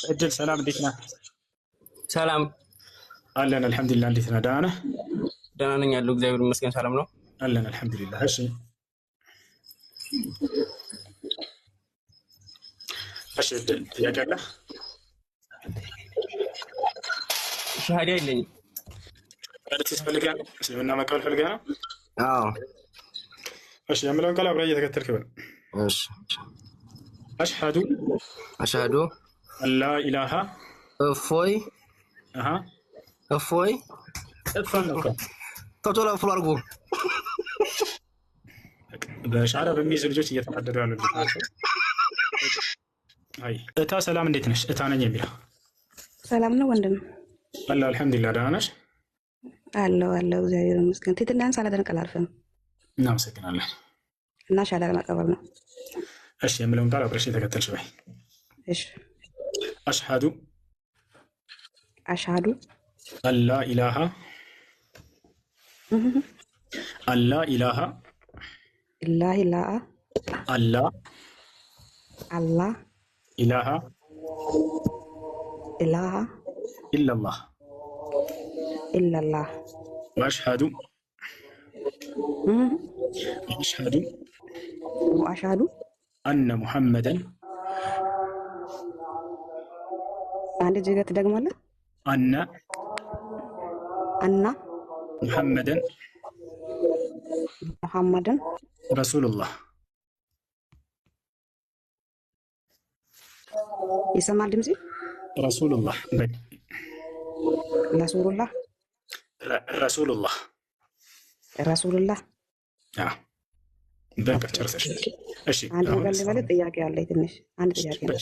እድል ሰላም፣ እንዴት ነህ? ሰላም አለን አልሐምዱሊላህ። እንዴት ነህ? ደህና ነህ? ደህና ነኝ ያለው እግዚአብሔር ይመስገን ሰላም ነው አለን አልሐምዱሊላህ። እሺ እሺ፣ እድል ጥያቄ አለ? ሻሃዳ የለኝም። አዲስ ፈልገህ ነው? እስልምና መቀበል ፈልገህ ነው? አዎ። እሺ፣ የምለውን ቃል አብረህ እየተከተልክ በል። እሺ። አሽሀዱ አላ ኢላሃ እፎይ እፎይ ቶሎ ፍሎ አድርጎ በሻራ በሚይዙ ልጆች እየተናደዱ ያሉ ልጆች ናቸው። አይ እታ ሰላም፣ እንዴት ነሽ? እታ ነኝ የሚለው ሰላም ነው ወንድም? አላ አልሐምዱሊላህ። ደህና ነሽ? አለው እግዚአብሔር ይመስገን። ትህትናን ሳላደንቅ አላልፍም። እናመሰግናለን። እና ሻዳ ለመቀበል ነው። እሺ፣ የምለውን ቃል አብረሽ የተከተልሽ በይ። እሺ። አሽሀዱ አላ ኢላሃ አላ ኢላሃ ኢላሃ ኢላላህ ወአሽሀዱ አነ ሙሐመደን አንድ ጅጋ ትደግማለህ? አነ ሙሐመደን ረሱሉላህ። ይሰማል ድምጼ? ረሱሉላህ ረሱሉላህ። በቃ ጨርሰሽ። እሺ፣ አንድ ነገር ልበልህ። ጥያቄ አለኝ ትንሽ። አንድ ጥያቄ ነው።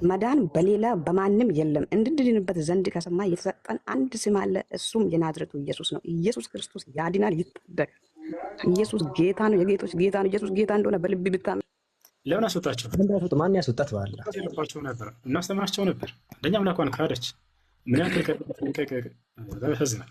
መዳን በሌላ በማንም የለም፣ እንድንድንበት ዘንድ ከሰማይ የተሰጠን አንድ ስም አለ፣ እሱም የናዝሬቱ ኢየሱስ ነው። ኢየሱስ ክርስቶስ ያድናል፣ ይታደጋል። ኢየሱስ ጌታ ነው፣ የጌቶች ጌታ ነው። ኢየሱስ ጌታ እንደሆነ በልብ ብታምን ለምን አስወጣቸው? ማን ያስወጣት? ባለ ያለባቸው ነበር፣ እናስተምራቸው ነበር። አንደኛ አምላኳን ካደች። ምን ያክል ያሳዝናል።